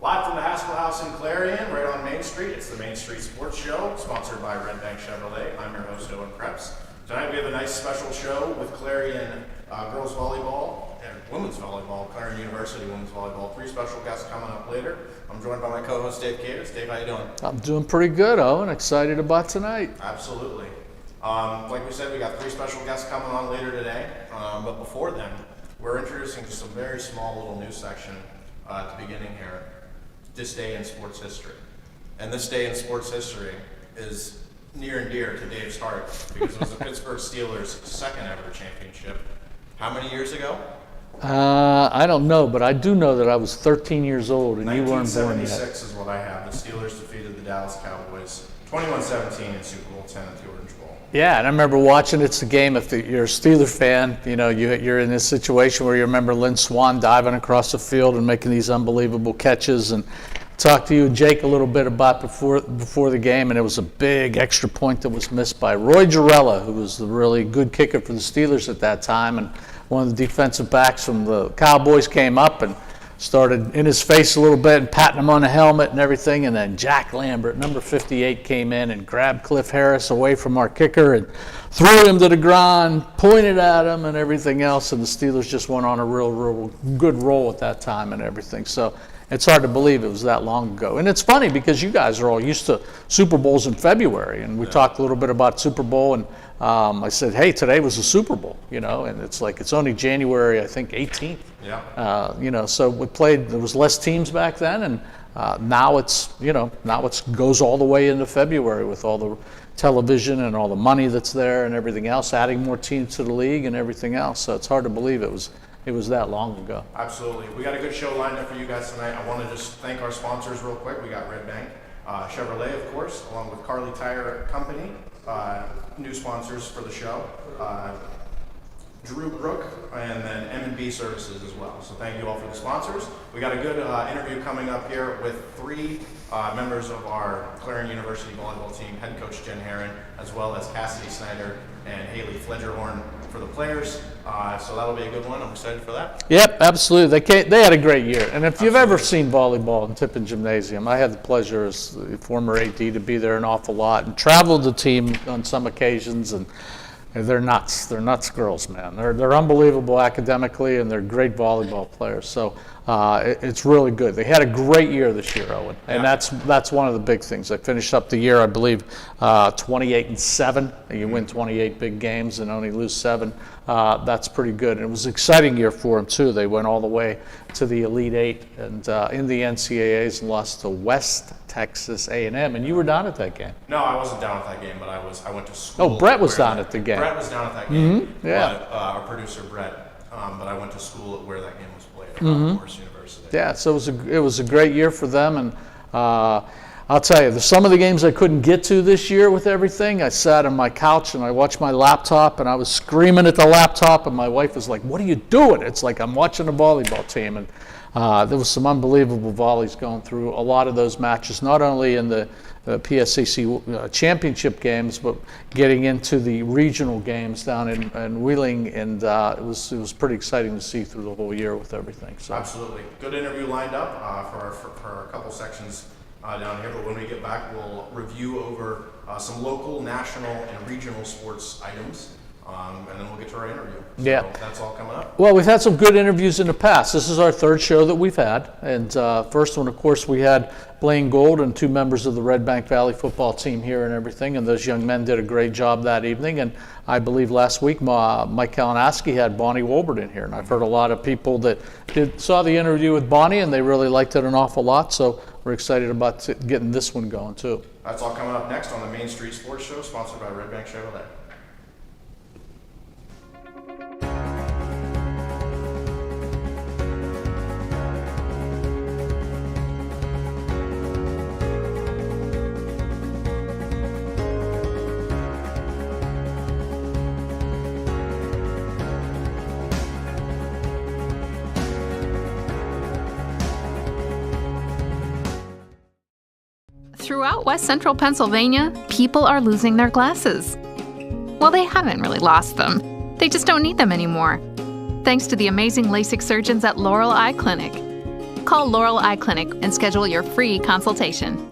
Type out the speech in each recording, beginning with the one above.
Live from the Haskell House in Clarion, right on Main Street. It's the Main Street Sports Show, sponsored by Redbank Chevrolet. I'm your host, Owen Krepps. Tonight we have a nice special show with Clarion girls volleyball and women's volleyball, Clarion University women's volleyball. 3 special guests coming up later. I'm joined by my co-host, Dave Catus. Dave, how you doing? I'm doing pretty good, Owen. Excited about tonight. Absolutely. Like we said, we got 3 special guests coming on later today. But before then, we're introducing just a very small little news section at the beginning here. This day in sports history. And this day in sports history is near and dear to Dave's heart because it was the Pittsburgh Steelers' second ever championship. How many years ago? I don't know, but I do know that I was 13 years old and you weren't born yet. 1976 is what I have. The Steelers defeated the Dallas Cowboys 21-17 in Super Bowl 10 at the Orange Bowl. Yeah, and I remember watching it's the game. If you're a Steeler fan, you know, you're in this situation where you remember Lynn Swann diving across the field and making these unbelievable catches. And talked to you and Jake a little bit about before the game, and it was a big extra point that was missed by Roy Jarella, who was the really good kicker for the Steelers at that time. And one of the defensive backs from the Cowboys came up and started in his face a little bit and patting him on the helmet and everything. And then Jack Lambert, number 58, came in and grabbed Cliff Harris away from our kicker and threw him to the ground, pointed at him and everything else. And the Steelers just went on a real good roll at that time and everything. So it's hard to believe it was that long ago. And it's funny because you guys are all used to Super Bowls in February. And we talked a little bit about Super Bowl. And I said, hey, today was the Super Bowl, you know. And it's like it's only January, I think, 18th. Yeah. You know, so we played, there was less teams back then. And now it's, you know, now it goes all the way into February with all the television and all the money that's there and everything else, adding more teams to the league and everything else. So it's hard to believe it was that long ago. Absolutely. We got a good show lined up for you guys tonight. I want to just thank our sponsors real quick. We got Redbank, Chevrolet, of course, along with Carly Tire Company, new sponsors for the show, Drew Brook, and then M&B Services as well. So thank you all for the sponsors. We got a good interview coming up here with 3 members of our Clarion University volleyball team, head coach Jen Herron, as well as Cassidy Snider and Haley Fledderjohann for the players. So that'll be a good one. I'm excited for that. Yep, absolutely. They had a great year. And if you've ever seen volleyball in Tippin Gymnasium, I had the pleasure as the former AD to be there an awful lot and traveled the team on some occasions. And they're nuts. They're nuts girls, man. They're unbelievable academically, and they're great volleyball players. So it's really good. They had a great year this year, Owen, and that's one of the big things. They finished up the year, I believe, 28-7. You win 28 big games and only lose 7. That's pretty good. And it was an exciting year for them too. They went all the way to the Elite 8 and in the NCAAs and lost to West Texas A&M. And you were down at that game. No, I wasn't down at that game, but I went to school. Oh, Brett was down at the game. Brett was down at that game. Mm-hmm. Yeah. But, our producer Brett, but I went to school at where that game was played at Morris University. Yeah, so it was a great year for them, and I'll tell you, there's some of the games I couldn't get to this year with everything. I sat on my couch and I watched my laptop, and I was screaming at the laptop, and my wife was like, "What are you doing?" It's like I'm watching a volleyball team, and there was some unbelievable volleys going through a lot of those matches, not only in the PSCC championship games, but getting into the regional games down in Wheeling, and it was pretty exciting to see through the whole year with everything. So. Absolutely. Good interview lined up for a couple sections down here, but when we get back, we'll review over some local, national, and regional sports items. And then we'll get to our interview. So that's all coming up. Well, we've had some good interviews in the past. This is our 3rd show that we've had. And first one, of course, we had Blaine Gold and 2 members of the Redbank Valley football team here and everything. And those young men did a great job that evening. And I believe last week, Mike Kalinowski had Bonnie Wolbert in here. And I've heard a lot of people that saw the interview with Bonnie, and they really liked it an awful lot. So we're excited about getting this one going, too. That's all coming up next on the Main Street Sports Show, sponsored by Redbank Chevrolet. Throughout West Central Pennsylvania, people are losing their glasses. Well, they haven't really lost them. They just don't need them anymore. Thanks to the amazing LASIK surgeons at Laurel Eye Clinic. Call Laurel Eye Clinic and schedule your free consultation.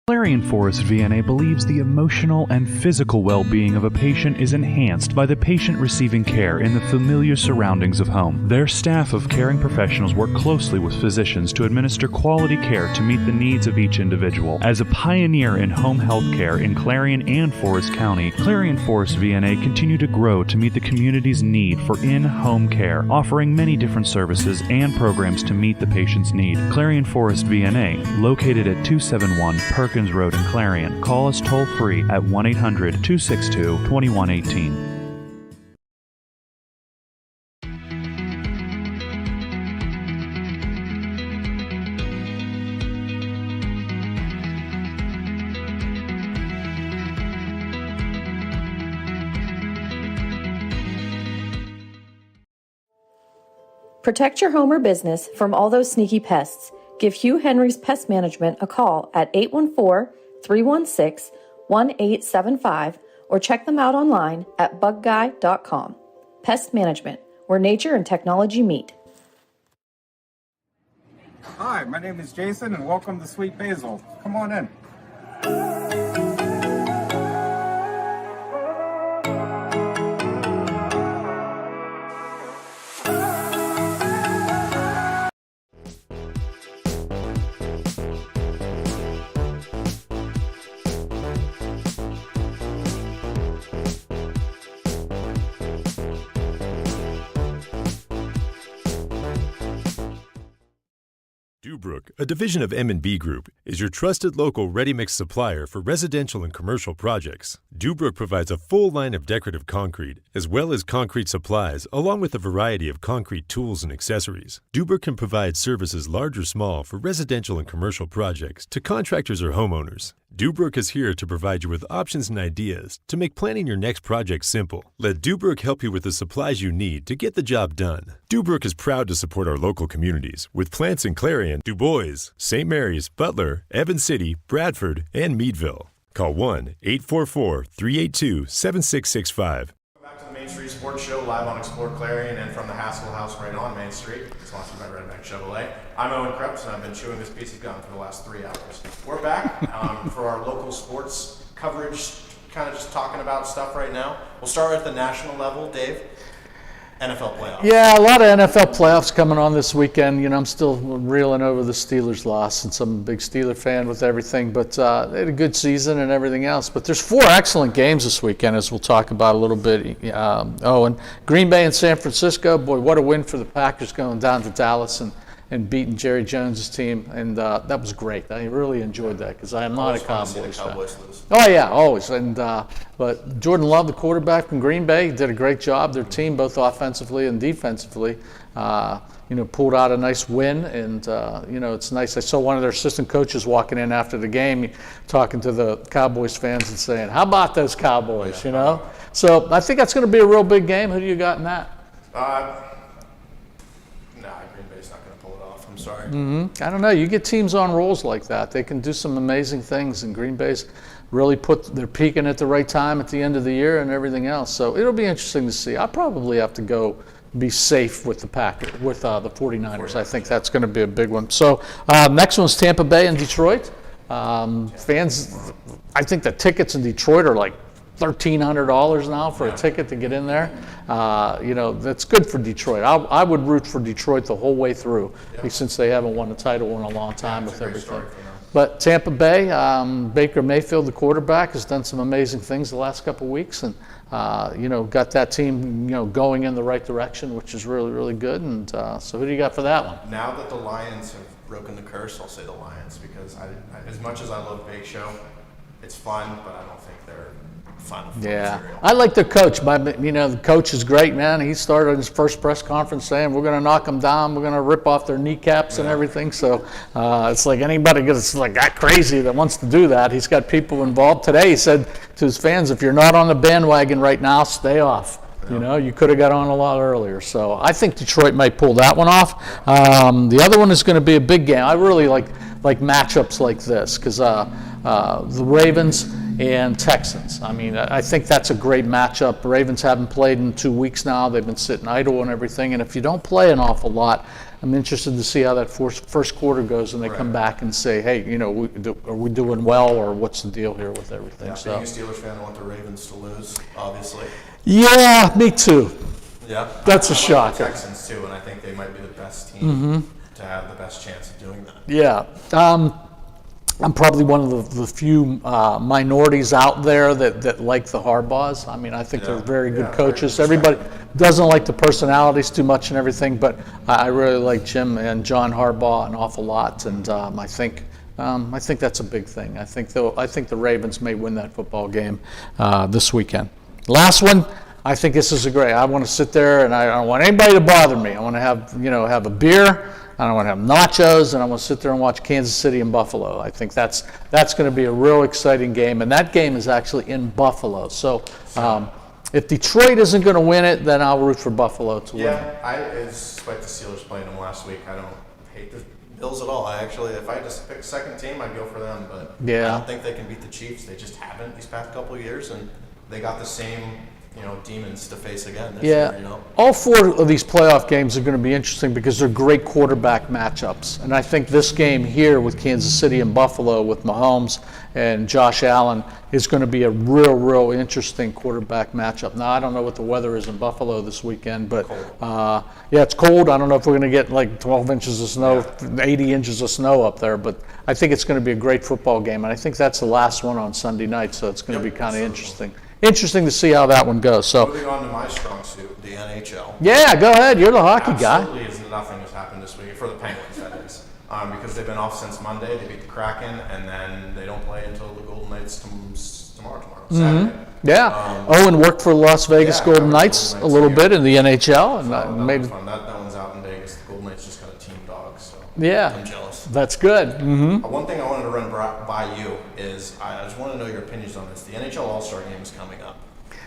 Clarion Forest VNA believes the emotional and physical well-being of a patient is enhanced by the patient receiving care in the familiar surroundings of home. Their staff of caring professionals work closely with physicians to administer quality care to meet the needs of each individual. As a pioneer in home health care in Clarion and Forest County, Clarion Forest VNA continue to grow to meet the community's need for in-home care, offering many different services and programs to meet the patient's need. Clarion Forest VNA, located at 271 Perkins Road in Clarion. Call us toll-free at 1-800-262-2118. Protect your home or business from all those sneaky pests. Give Hugh Henry's Pest Management a call at 814-316-1875 or check them out online at bugguy.com. Pest Management, where nature and technology meet. Hi, my name is Jason and welcome to Sweet Basil. Come on in. Dubrook, a division of M&B Group, is your trusted local ready-mix supplier for residential and commercial projects. Dubrook provides a full line of decorative concrete, as well as concrete supplies, along with a variety of concrete tools and accessories. Dubrook can provide services large or small for residential and commercial projects to contractors or homeowners. Dubrook is here to provide you with options and ideas to make planning your next project simple. Let Dubrook help you with the supplies you need to get the job done. Dubrook is proud to support our local communities with plants in Clarion, Du Bois, St. Mary's, Butler, Evans City, Bradford, and Meadville. Call 1-844-382-7665. Back to the Main Street Sports Show, live on Explore Clarion and from the Haskell House right on Main Street, sponsored by Redbank Chevrolet. I'm Owen Krepps, and I've been chewing this piece of gum for the last 3 hours. We're back for our local sports coverage, kind of just talking about stuff right now. We'll start at the national level. Dave, NFL playoffs. Yeah, a lot of NFL playoffs coming on this weekend. You know, I'm still reeling over the Steelers loss since I'm a big Steeler fan with everything, but they had a good season and everything else. But there's 4 excellent games this weekend, as we'll talk about a little bit. And Green Bay and San Francisco. Boy, what a win for the Packers going down to Dallas and beating Jerry Jones' team, and that was great. I really enjoyed that because I am not a Cowboys fan. Oh yeah, always. And but Jordan Love, the quarterback from Green Bay, did a great job. Their team, both offensively and defensively, pulled out a nice win. And it's nice. I saw one of their assistant coaches walking in after the game, talking to the Cowboys fans and saying, "How about those Cowboys?" You know. So I think that's going to be a real big game. Who do you got in that? Sorry. I don't know. You get teams on rolls like that. They can do some amazing things, and Green Bay's really they're peaking at the right time at the end of the year and everything else. So it'll be interesting to see. I'll probably have to go be safe with the Packers, with the 49ers. I think that's going to be a big one. So next one's Tampa Bay and Detroit. Fans, I think the tickets in Detroit are like $1,300 now for a ticket to get in there. That's good for Detroit. I would root for Detroit the whole way through, since they haven't won a title in a long time with everything. But Tampa Bay, Baker Mayfield, the quarterback, has done some amazing things the last couple of weeks, and got that team going in the right direction, which is really, really good. And so who do you got for that one? Now that the Lions have broken the curse, I'll say the Lions, because I as much as I love Bake Show, it's fun, but I don't think they're fun material. I like the coach. The coach is great, man. He started his first press conference saying, "We're going to knock them down. We're going to rip off their kneecaps and everything." So it's like anybody gets like that crazy that wants to do that. He's got people involved. Today he said to his fans, "If you're not on the bandwagon right now, stay off." You know, you could have got on a lot earlier. So I think Detroit might pull that one off. The other one is going to be a big game. I really like matchups like this because the Ravens and Texans. I mean, I think that's a great matchup. The Ravens haven't played in 2 weeks now. They've been sitting idle and everything. And if you don't play an awful lot, I'm interested to see how that first quarter goes, and they come back and say, hey, you know, are we doing well, or what's the deal here with everything? Yeah, so. being a Steelers fan, I want the Ravens to lose, obviously. Yeah, me too. Yeah. That's a I shock. like the Texans too, and I think they might be the best team to have the best chance of doing that. Yeah. I'm probably one of the few minorities out there that like the Harbaughs. I mean, I think they're very good coaches. Everybody doesn't like the personalities too much and everything, but I really like Jim and John Harbaugh an awful lot, and I think that's a big thing. I think the Ravens may win that football game this weekend. Last one. I think this is a great. I want to sit there and I don't want anybody to bother me. I want to have a beer. I don't want to have nachos, and I want to sit there and watch Kansas City and Buffalo. I think that's going to be a real exciting game, and that game is actually in Buffalo. So if Detroit isn't going to win it, then I'll root for Buffalo to win. Yeah, despite the Steelers playing them last week, I don't hate the Bills at all. If I just pick second team, I'd go for them, but I don't think they can beat the Chiefs. They just haven't these past couple of years, and they got the same demons to face again this year, All 4 of these playoff games are going to be interesting because they're great quarterback matchups. And I think this game here with Kansas City and Buffalo with Mahomes and Josh Allen is going to be a real interesting quarterback matchup. Now, I don't know what the weather is in Buffalo this weekend, but it's cold. I don't know if we're going to get like 12 inches of snow, 80 inches of snow up there, but I think it's going to be a great football game. And I think that's the last one on Sunday night, so it's going to be kind of interesting. Interesting to see how that one goes. So moving on to my strong suit, the NHL. Yeah, go ahead. You're the hockey guy. Absolutely, nothing has happened this week for the Penguins, that is, because they've been off since Monday. They beat the Kraken, and then they don't play until the Golden Knights tomorrow, Saturday. Yeah. Owen worked for Las Vegas Golden Knights a little bit in the NHL, and that made was fun. That one's out in Vegas. The Golden Knights just got a team dog, so I'm jealous. That's good. One thing I wanted to run by you is I just want to know your opinions on this. The NHL All-Star Game is coming up.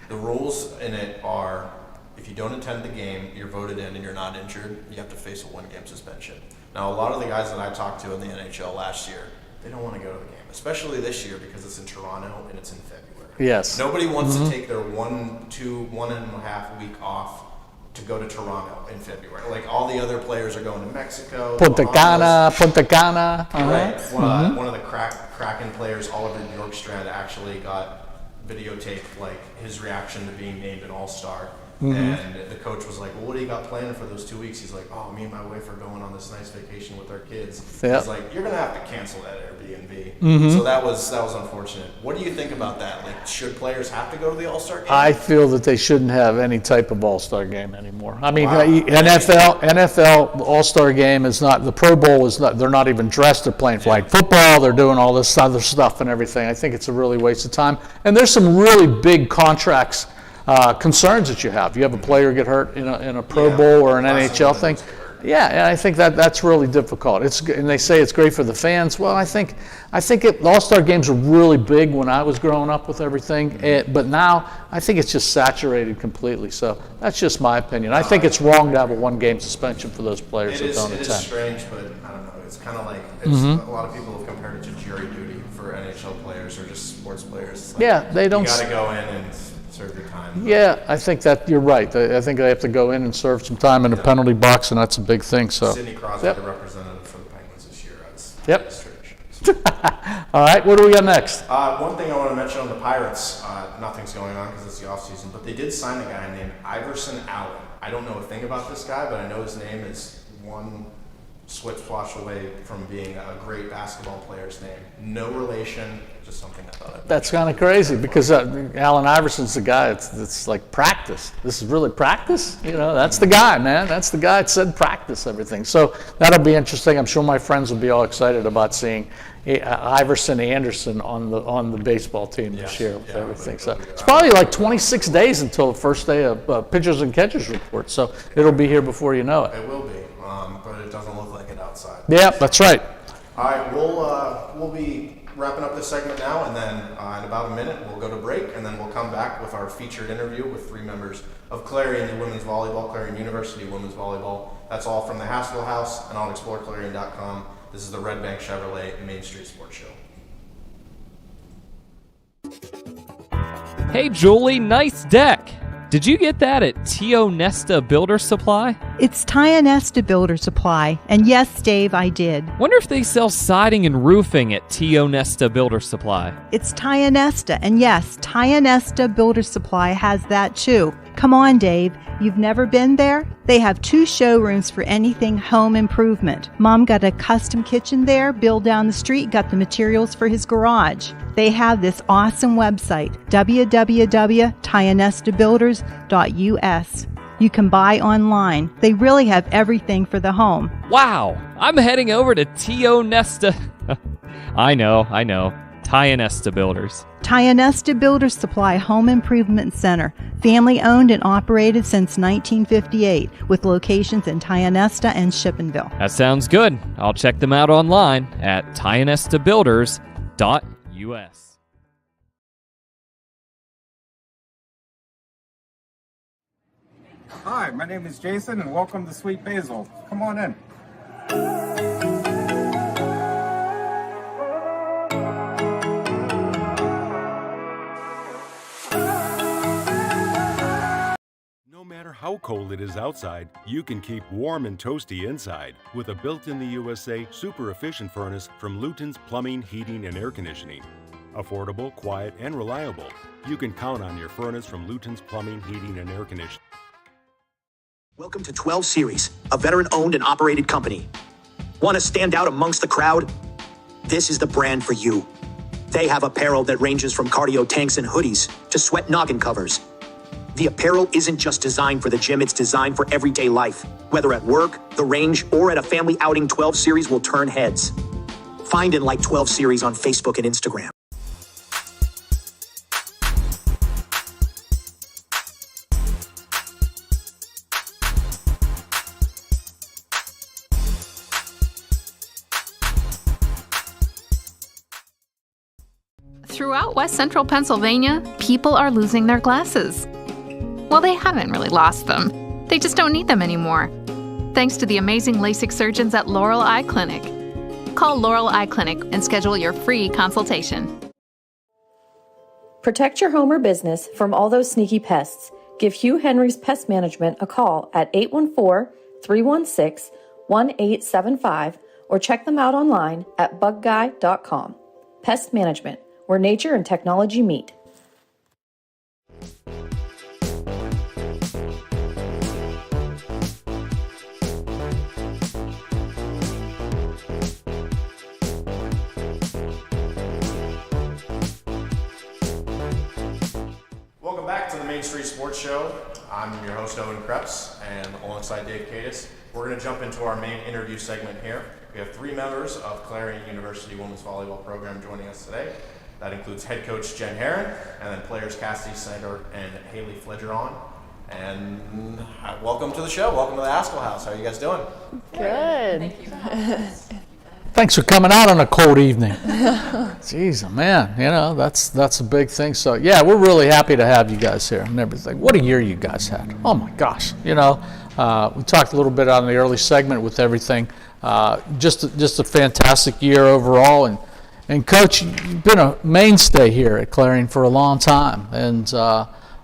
The rules in it are, if you don't attend the game, you're voted in and you're not injured, you have to face a 1-game suspension. Now, a lot of the guys that I talked to in the NHL last year, they don't want to go to the game, especially this year because it's in Toronto and it's in February. Yes. Nobody wants to take their 1.5 week off to go to Toronto in February. Like all the other players are going to Mexico, Punta Cana. Right. One of the Kraken players, Oliver Bjorkstrand, actually got videotaped like his reaction to being named an all-star, and the coach was like, well, what do you got planned for those 2 weeks? He's like, oh, me and my wife are going on this nice vacation with our kids. He's like, you're gonna have to cancel that Airbnb. So that was unfortunate. What do you think about that? Like, should players have to go to the All-Star game? I feel that they shouldn't have any type of All-Star game anymore. I mean, NFL All-Star game is not, the Pro Bowl is not, they're not even dressed, they're playing flag football, they're doing all this other stuff and everything. I think it's a really waste of time. And there's some really big contracts, concerns that you have. You have a player get hurt in a Pro Bowl or an NHL thing. Yeah, and I think that's really difficult. And they say it's great for the fans. Well, I think All-Star games were really big when I was growing up with everything, but now I think it's just saturated completely. So that's just my opinion. I think it's wrong to have a 1-game suspension for those players that don't attend. It is strange, but I don't know. It's kind of like a lot of people have compared it to jury duty for NHL players or just sports players. Like, they don't. You got to go in and serve your time. Yeah, I think that you're right. I think they have to go in and serve some time in a penalty box, and that's a big thing. So. Sidney Crosby, the representative for the Penguins this year. That's strange. All right, what do we got next? One thing I want to mention on the Pirates, nothing's going on because it's the offseason, but they did sign a guy named Iverson Allen. I don't know a thing about this guy, but I know his name is one switch away from being a great basketball player's name. No relation, just something I thought I'd That's kind of crazy because Allen Iverson's the guy. It's like practice. This is really practice. That's the guy, man. That's the guy that said practice everything. So that'll be interesting. I'm sure my friends will be all excited about seeing Iverson Anderson on the baseball team this year with everything. So it's probably like 26 days until the first day of pitchers and catchers report. So it'll be here before you know it. It will be, but it doesn't look like it outside. Yeah, that's right. All right, we'll be wrapping up this segment now, and then in about a minute we'll go to break, and then we'll come back with our featured interview with 3 members of Clarion Women's Volleyball, Clarion University Women's Volleyball. That's all from the Haskell House and on exploreClarion.com. This is the Redbank Chevrolet Main Street Sports Show. Hey Julie, nice deck! Did you get that at Tio Nesta Builder Supply? It's Tio Nesta Builder Supply, and yes, Dave, I did. Wonder if they sell siding and roofing at Tio Nesta Builder Supply. It's Tio Nesta, and yes, Tio Nesta Builder Supply has that too. Come on, Dave, you've never been there? They have 2 showrooms for anything home improvement. Mom got a custom kitchen there, Bill down the street got the materials for his garage. They have this awesome website, www.tionestabuilders.us. You can buy online. They really have everything for the home. Wow, I'm heading over to Tio Nesta. I know. Tio Nesta Builders. Tio Nesta Builder Supply Home Improvement Center, family owned and operated since 1958, with locations in Tio Nesta and Shippensville. That sounds good. I'll check them out online at tionestabuilders.us. Hi, my name is Jason, and welcome to Sweet Basil. Come on in. No matter how cold it is outside, you can keep warm and toasty inside with a built-in-the-USA super efficient furnace from Luton's Plumbing, Heating, and Air Conditioning. Affordable, quiet, and reliable. You can count on your furnace from Luton's Plumbing, Heating, and Air Conditioning. Welcome to 12 Series, a veteran-owned and operated company. Want to stand out amongst the crowd? This is the brand for you. They have apparel that ranges from cardio tanks and hoodies to sweat noggin covers. The apparel isn't just designed for the gym, it's designed for everyday life. Whether at work, the range, or at a family outing, 12 Series will turn heads. Find and like 12 Series on Facebook and Instagram. Throughout West Central Pennsylvania, people are losing their glasses. Well, they haven't really lost them. They just don't need them anymore. Thanks to the amazing LASIK surgeons at Laurel Eye Clinic. Call Laurel Eye Clinic and schedule your free consultation. Protect your home or business from all those sneaky pests. Give Hugh Henry's Pest Management a call at 814-316-1875 or check them out online at bugguy.com. Pest Management, where nature and technology meet. Welcome back to the Main Street Sports Show. I'm your host, Owen Krepps, and alongside Dave Cadis, we're going to jump into our main interview segment here. We have 3 members of Clarion University Women's Volleyball program joining us today. That includes head coach Jen Herron, and then players Cassidy Snider and Fledderjohann. And welcome to the show. Welcome to the Haskell House. How are you guys doing? Good. Thank you. Thanks for coming out on a cold evening. Jeez, man, that's a big thing. So yeah, we're really happy to have you guys here and everything. What a year you guys had. Oh my gosh, we talked a little bit on the early segment with everything. Just a fantastic year overall. And Coach, you've been a mainstay here at Clarion for a long time, and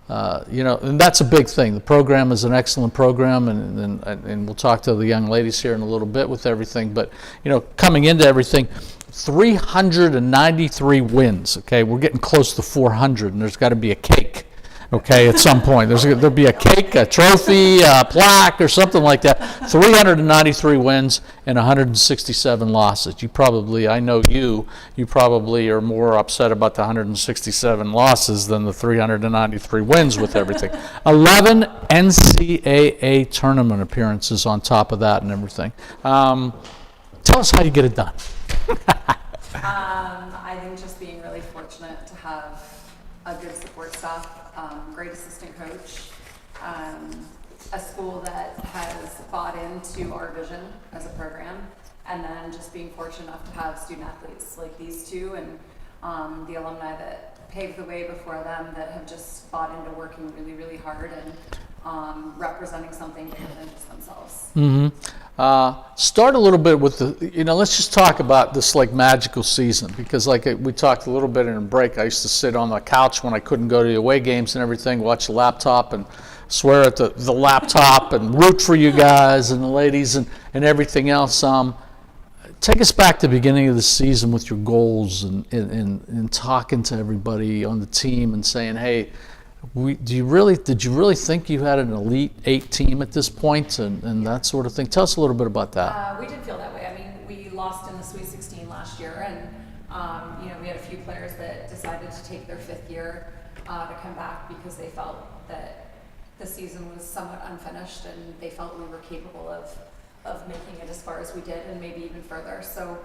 and that's a big thing. The program is an excellent program, and we'll talk to the young ladies here in a little bit with everything. But coming into everything, 393 wins. Okay, we're getting close to 400, and there's got to be a cake. Okay, at some point there'll be a cake, a trophy, a plaque, or something like that. 393 wins and 167 losses. I know you probably are more upset about the 167 losses than the 393 wins with everything. 11 NCAA tournament appearances on top of that and everything. Tell us how you get it done. I think just being really fortunate to have a good support staff, great assistant coach, a school that has bought into our vision as a program, and then just being fortunate enough to have student athletes like these two and the alumni that paved the way before them that have just bought into working really, really hard and representing something bigger than just themselves. Start a little bit with let's just talk about this like magical season, because like we talked a little bit in a break, I used to sit on the couch when I couldn't go to the away games and everything, watch the laptop and swear at the laptop and root for you guys and the ladies and everything else. Take us back to the beginning of the season with your goals and talking to everybody on the team and saying, hey, did you really think you had an Elite 8 team at this point and that sort of thing? Tell us a little bit about that. We did feel that way. I mean, we lost in the Sweet 16 last year, and we had a few players that decided to take their 5th year to come back because they felt that the season was somewhat unfinished and they felt we were capable of making it as far as we did and maybe even further. So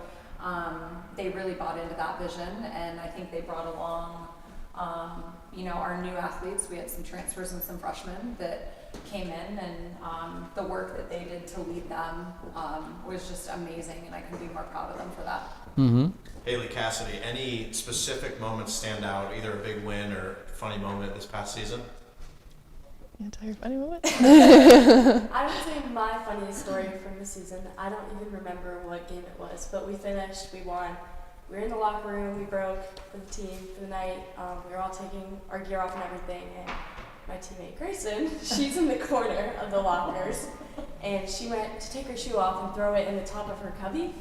they really bought into that vision, and I think they brought along our new athletes. We had some transfers and some freshmen that came in, and the work that they did to lead them was just amazing, and I couldn't be more proud of them for that. Mm-hmm. Haley, Cassidy, any specific moments stand out, either a big win or funny moment this past season? You want to tell your funny moment? I would say my funniest story from the season, I don't even remember what game it was, but we finished, we won. We were in the locker room, we broke for the team for the night. We were all taking our gear off and everything, and my teammate Grayson, she's in the corner of the lockers, and she went to take her shoe off and throw it in the top of her cubby,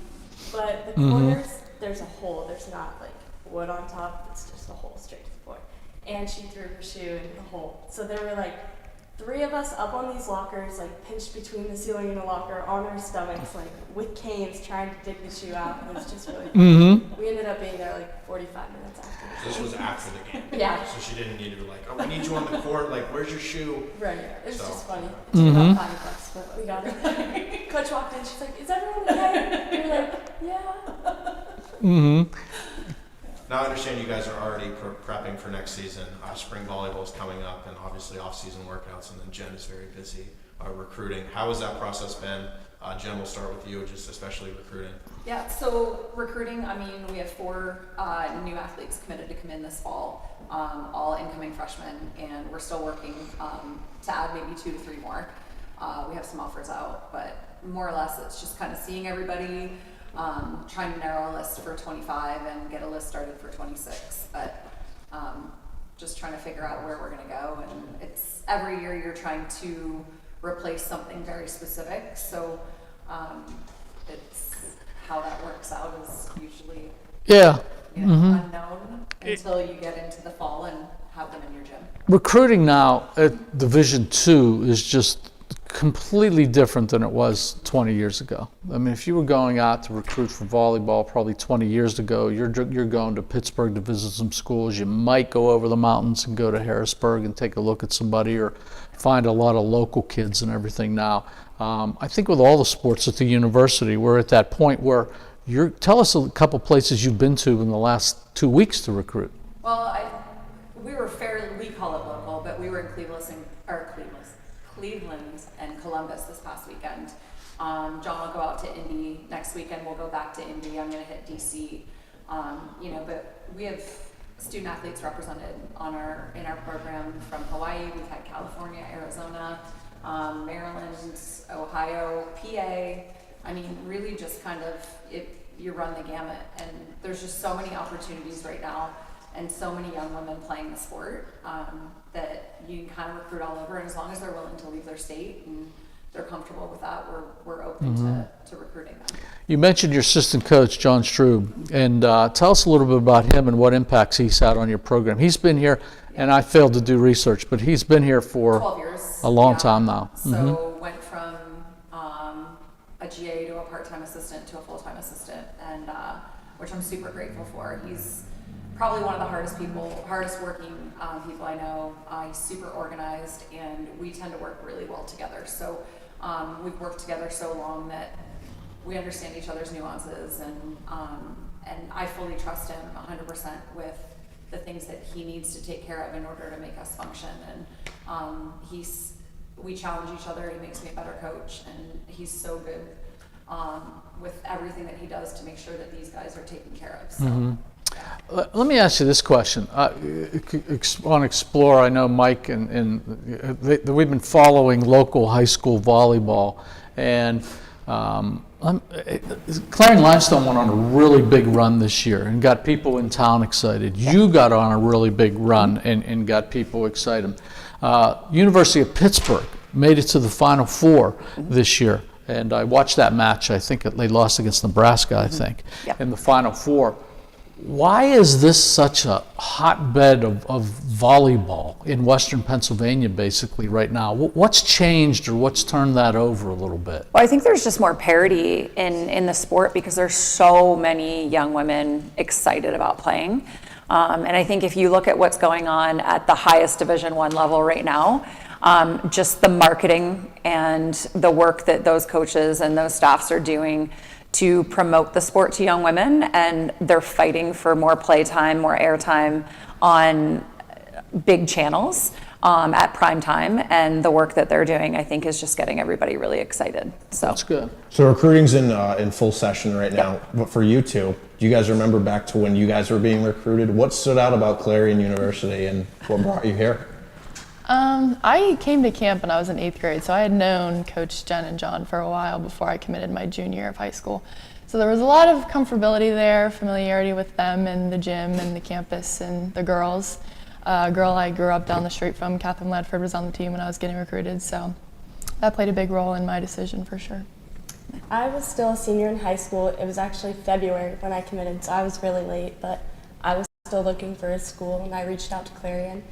but the corners, there's a hole. There's not like wood on top, it's just a hole straight to the floor. And she threw her shoe in the hole. So there were like 3 of us up on these lockers, like pinched between the ceiling and the locker, on our stomachs, like with canes, trying to dig the shoe out. It was just really fun. We ended up being there like 45 minutes after. So this was after the game. Yeah. So she didn't need to we need you on the court. Like, where's your shoe? Right. It was just funny. It Mm-hmm. took about $5, but we got it. Coach walked in. She's like, "Is everyone okay?" We were like, "Yeah." Mm-hmm. Now I understand you guys are already prepping for next season. Spring volleyball is coming up, and obviously off-season workouts, and then Jenn is very busy recruiting. How has that process been? Jenn, we'll start with you, just especially recruiting. Yeah, so recruiting, I mean, we have 4 new athletes committed to come in this fall, all incoming freshmen, and we're still working to add maybe 2 to 3 more. We have some offers out, but more or less it's just kind of seeing everybody, trying to narrow a list for 25 and get a list started for 26, but just trying to figure out where we're going to go. And it's every year you're trying to replace something very specific, so it's how that works out is usually unknown until you get into the fall and have them in your gym. Recruiting now at Division II is just completely different than it was 20 years ago. I mean, if you were going out to recruit for volleyball probably 20 years ago, you're going to Pittsburgh to visit some schools. You might go over the mountains and go to Harrisburg and take a look at somebody, or find a lot of local kids and everything now. I think with all the sports at the university, we're at that point where tell us a couple places you've been to in the last 2 weeks to recruit. Well, we call it local, but we were in Cleveland and Columbus this past weekend. John will go out to Indy next weekend. We'll go back to Indy. I'm going to hit DC. But we have student athletes represented in our program from Hawaii. We've had California, Arizona, Maryland, Ohio, PA. I mean, really just kind of you run the gamut, and there's just so many opportunities right now, and so many young women playing the sport that you can kind of recruit all over. And as long as they're willing to leave their state and they're comfortable with that, we're open to recruiting them. You mentioned your assistant coach, John Strube, and tell us a little bit about him and what impacts he's had on your program. He's been here, and I failed to do research, but he's been here for 12 years. A long time now. So went from a GA to a part-time assistant to a full-time assistant, and which I'm super grateful for. He's probably one of the hardest working people I know. He's super organized, and we tend to work really well together. So we've worked together so long that we understand each other's nuances, and I fully trust him 100% with the things that he needs to take care of in order to make us function. And we challenge each other. He makes me a better coach, and he's so good with everything that he does to make sure that these guys are taken care of. So. Let me ask you this question. On Explore, I know Mike and we've been following local high school volleyball, and Clarion Limestone went on a really big run this year and got people in town excited. You got on a really big run and got people excited. University of Pittsburgh made it to the Final Four this year, and I watched that match. I think they lost against Nebraska, I think, in the Final Four. Why is this such a hotbed of volleyball in Western Pennsylvania basically right now? What's changed or what's turned that over a little bit? Well, I think there's just more parity in the sport because there's so many young women excited about playing. And I think if you look at what's going on at the highest Division I level right now, just the marketing and the work that those coaches and those staffs are doing to promote the sport to young women, and they're fighting for more playtime, more airtime on big channels at prime time, and the work that they're doing, I think, is just getting everybody really excited. So that's good. So recruiting's in full session right now. But for you two, do you guys remember back to when you guys were being recruited? What stood out about Clarion University, and what brought you here? I came to camp when I was in 8th grade, so I had known Coach Jen and John for a while before I committed my junior year of high school. So there was a lot of comfortability there, familiarity with them and the gym and the campus and the girls. A girl I grew up down the street from, Catherine Ledford, was on the team when I was getting recruited, so that played a big role in my decision for sure. I was still a senior in high school. It was actually February when I committed, so I was really late, but I was still looking for a school, and I reached out to Clarion.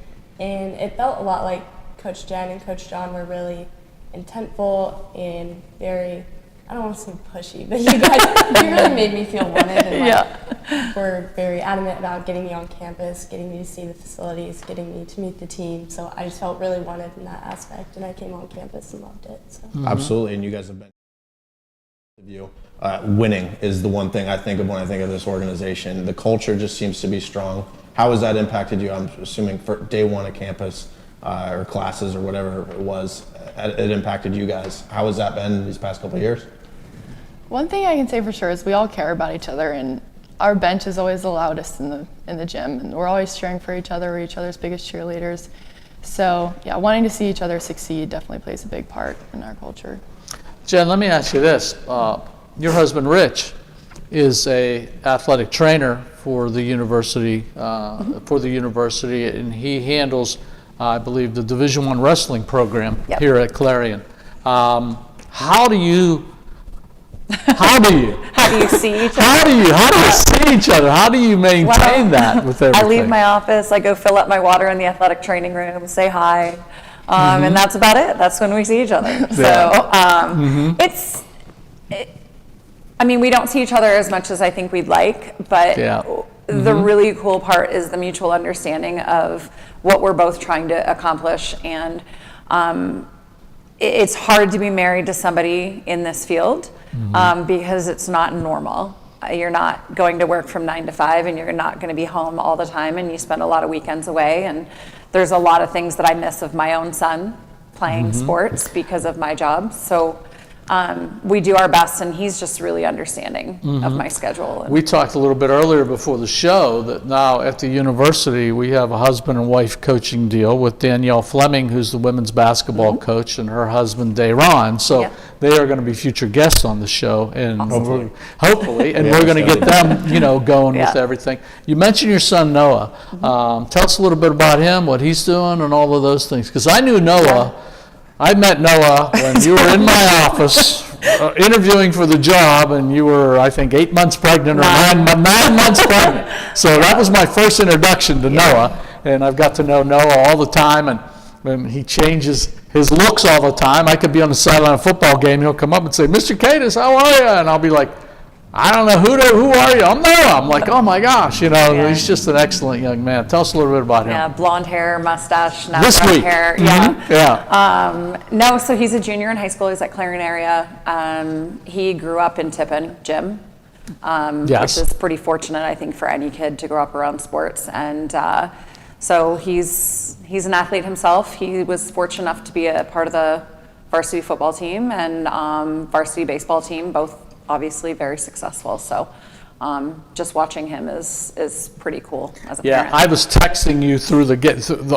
And it felt a lot like Coach Jen and Coach John were really intentful and very, I don't want to say pushy, but you guys you really made me feel wanted, and were very adamant about getting me on campus, getting me to see the facilities, getting me to meet the team. So I just felt really wanted in that aspect, and I came on campus and loved it. So. Absolutely, and you guys have been winning is the one thing I think of when I think of this organization. The culture just seems to be strong. How has that impacted you? I'm assuming for day one at campus or classes or whatever it was, it impacted you guys. How has that been these past couple of years? One thing I can say for sure is we all care about each other, and our bench is always the loudest in the gym, and we're always cheering for each other. We're each other's biggest cheerleaders. So yeah, wanting to see each other succeed definitely plays a big part in our culture. Jen, let me ask you this. Your husband, Rich, is a athletic trainer for the university, and he handles, I believe, the Division I wrestling program here at Clarion. How do you see each other? How do you see each other? How do you maintain that with everything? I leave my office, I go fill up my water in the athletic training room, say hi, and that's about it. That's when we see each other. So I mean, we don't see each other as much as I think we'd like, but the really cool part is the mutual understanding of what we're both trying to accomplish. And it's hard to be married to somebody in this field because it's not normal. You're not going to work from 9 to 5, and you're not going to be home all the time, and you spend a lot of weekends away. And there's a lot of things that I miss of my own son playing sports because of my job. So we do our best, and he's just really understanding of my schedule. We talked a little bit earlier before the show that now at the university we have a husband and wife coaching deal with Danielle Fleming, who's the women's basketball coach, and her husband Dayron. So they are going to be future guests on the show, and hopefully, and we're going to get them, going with everything. You mentioned your son Noah. Tell us a little bit about him, what he's doing, and all of those things. Because I knew Noah. I met Noah when you were in my office interviewing for the job, and you were, I think, 8 months pregnant or 9 months pregnant. So that was my first introduction to Noah, and I've got to know Noah all the time, and he changes his looks all the time. I could be on the sideline of a football game, he'll come up and say, "Mr. Cadis, how are you?" And I'll be like, "I don't know, who are you?" "I'm Noah." I'm like, "Oh my gosh," he's just an excellent young man. Tell us a little bit about him. Yeah, blonde hair, mustache, not this brown week. hair. No, so he's a junior in high school. He's at Clarion area. He grew up in Tippin Gym, which is pretty fortunate, I think, for any kid to grow up around sports. And so he's an athlete himself. He was fortunate enough to be a part of the varsity football team and varsity baseball team, both obviously very successful. So just watching him is pretty cool as a Yeah, parent. I was texting you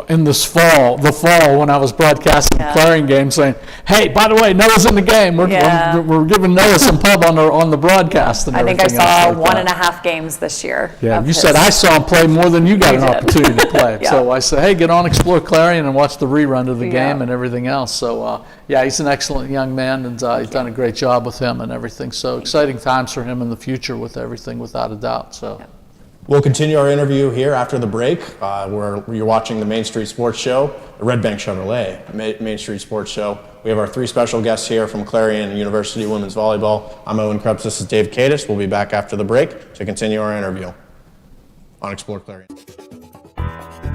in this fall, when I was broadcasting the Clarion game, saying, "Hey, by the way, Noah's in the game. We're giving Noah some pub on the broadcast." And I think I everything saw else like 1.5 games this year. Yeah, you said I saw him play more than you got an opportunity to play. Yeah. So I said, "Hey, get on Explore Clarion and watch the rerun of the game and everything else." So yeah, he's an excellent young man, and he's done a great job with him and everything. So exciting times for him in the future with everything, without a doubt. So. We'll continue our interview here after the break, where you're watching the Main Street Sports Show, the Redbank Chevrolet Main Street Sports Show. We have our 3 special guests here from Clarion University Women's Volleyball. I'm Owen Krepps. This is Dave Kadis. We'll be back after the break to continue our interview on Explore Clarion.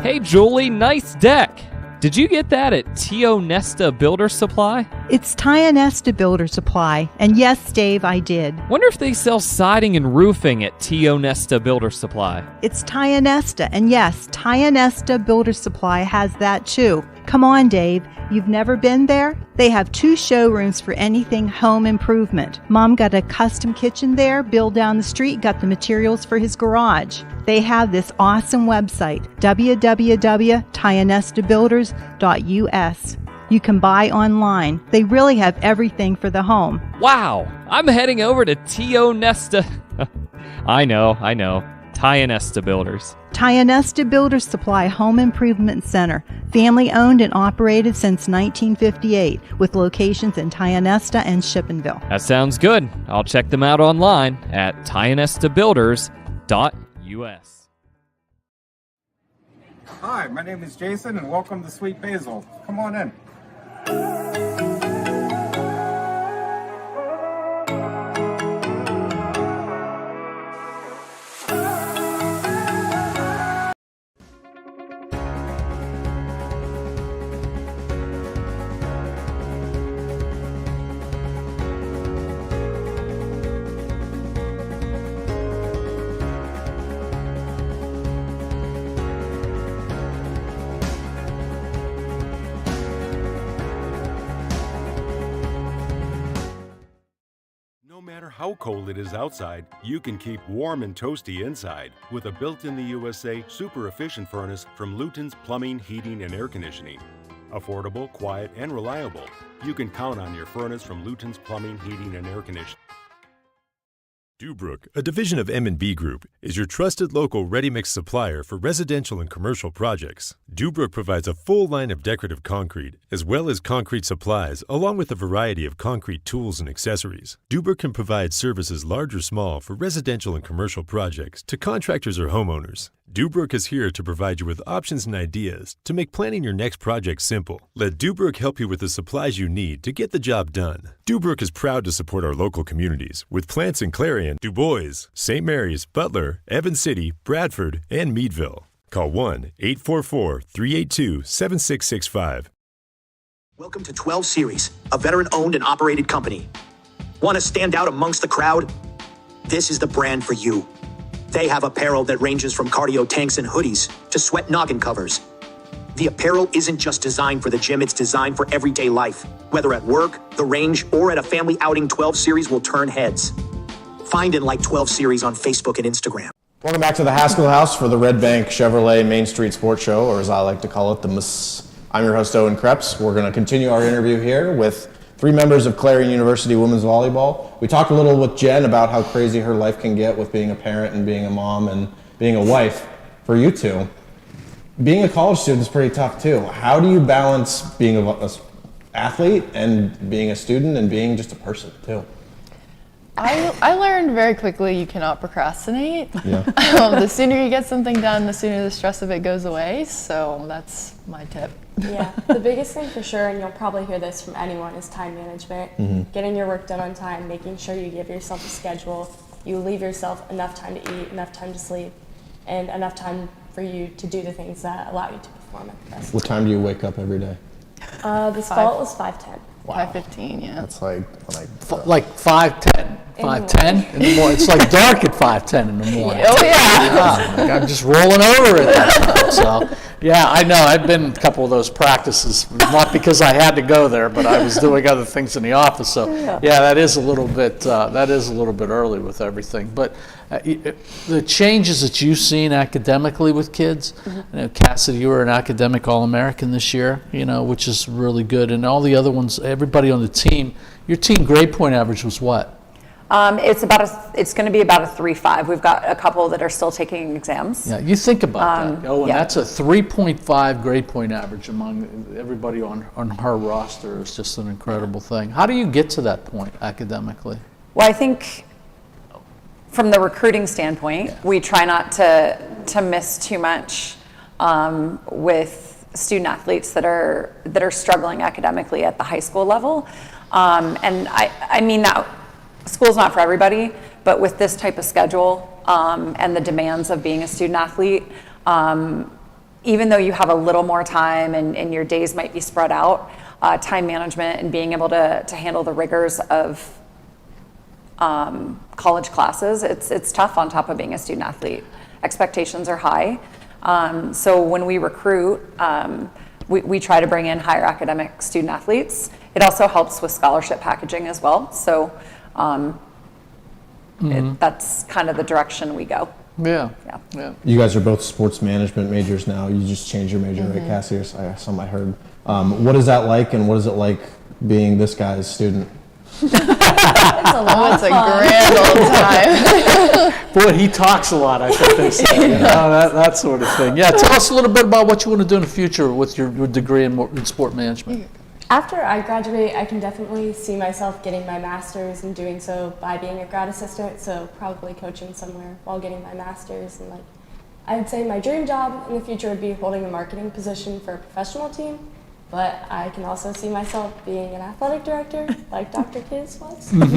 Hey, Julie, nice deck. Did you get that at Tio Nesta Builder Supply? It's Tio Nesta Builder Supply, and yes, Dave, I did. Wonder if they sell siding and roofing at Tio Nesta Builder Supply. It's Tio Nesta, and yes, Tio Nesta Builder Supply has that too. Come on, Dave. You've never been there? They have 2 showrooms for anything home improvement. Mom got a custom kitchen there. Bill down the street got the materials for his garage. They have this awesome website, www.tionestabuilders.us. You can buy online. They really have everything for the home. Wow, I'm heading over to Tio Nesta. I know. Tio Nesta Builders. Tio Nesta Builder Supply Home Improvement Center, family owned and operated since 1958, with locations in Tio Nesta and Shippensville. That sounds good. I'll check them out online at tionestabuilders.us. Hi, my name is Jason, and welcome to Sweet Basil. Come on in. No matter how cold it is outside, you can keep warm and toasty inside with a built-in-the-USA super efficient furnace from Luton's Plumbing, Heating, and Air Conditioning. Affordable, quiet, and reliable. You can count on your furnace from Luton's Plumbing, Heating, and Air Conditioning. Dubrook, a division of M&B Group, is your trusted local ready-mix supplier for residential and commercial projects. Dubrook provides a full line of decorative concrete, as well as concrete supplies, along with a variety of concrete tools and accessories. Dubrook can provide services large or small for residential and commercial projects to contractors or homeowners. Dubrook is here to provide you with options and ideas to make planning your next project simple. Let Dubrook help you with the supplies you need to get the job done. Dubrook is proud to support our local communities with plants in Clarion, Du Bois, St. Mary's, Butler, Evans City, Bradford, and Meadville. Call 1-844-382-7665. Welcome to 12 Series, a veteran-owned and operated company. Want to stand out amongst the crowd? This is the brand for you. They have apparel that ranges from cardio tanks and hoodies to sweat noggin covers. The apparel isn't just designed for the gym, it's designed for everyday life. Whether at work, the range, or at a family outing, 12 Series will turn heads. Find and like 12 Series on Facebook and Instagram. Welcome back to the Haskell House for the Redbank Chevrolet Main Street Sports Show, or as I like to call it, the MS. I'm your host, Owen Krepps. We're going to continue our interview here with 3 members of Clarion University Women's Volleyball. We talked a little with Jen about how crazy her life can get with being a parent and being a mom and being a wife. For you two, being a college student is pretty tough too. How do you balance being an athlete and being a student and being just a person too? I learned very quickly you cannot procrastinate. Yeah. The sooner you get something done, the sooner the stress of it goes away. So that's my tip. Yeah, the biggest thing for sure, and you'll probably hear this from anyone, is time management. Mm-hmm. Getting your work done on time, making sure you give yourself a schedule, you leave yourself enough time to eat, enough time to sleep, and enough time for you to do the things that allow you to perform at the best. What time do you wake up every day? This fall it was 5:10. 5:15, yeah. That's like 5:10. 5:10 in the morning. It's like dark at 5:10 in the morning. Oh, yeah. Like I'm just rolling over at that time. So, yeah, I know. I've been in a couple of those practices, not because I had to go there, but I was doing other things in the office. So, yeah, that is a little bit early with everything. But the changes that you've seen academically with kids, you know, Cassidy, you were an academic All-American this year, you know, which is really good. And all the other ones, everybody on the team, your team grade point average was what? It's going to be about a 3.5. We've got a couple that are still taking exams. Yeah, you think about that. Oh, and that's a 3.5 grade point average among everybody on her roster. Is just an incredible thing. How do you get to that point academically? Well, I think from the recruiting standpoint, we try not to miss too much with student athletes that are struggling academically at the high school level. And I mean that. School's not for everybody, but with this type of schedule and the demands of being a student athlete, even though you have a little more time and your days might be spread out, time management and being able to handle the rigors of college classes, it's tough on top of being a student athlete. Expectations are high. So when we recruit, we try to bring in higher academic student athletes. It also helps with scholarship packaging as well. So that's kind of the direction we go. Yeah. You guys are both sports management majors now. You just changed your major, right, Cassie? Or something I heard. What is that like, and what is it like being this guy's student? It's a grand old time. Boy, he talks a lot, I think they say. You know, that sort of thing. Yeah, tell us a little bit about what you want to do in the future with your degree in sport management. After I graduate, I can definitely see myself getting my master's and doing so by being a grad assistant, so probably coaching somewhere while getting my master's. And I'd say my dream job in the future would be holding a marketing position for a professional team, but I can also see myself being an athletic director like Dr. Case was. Well,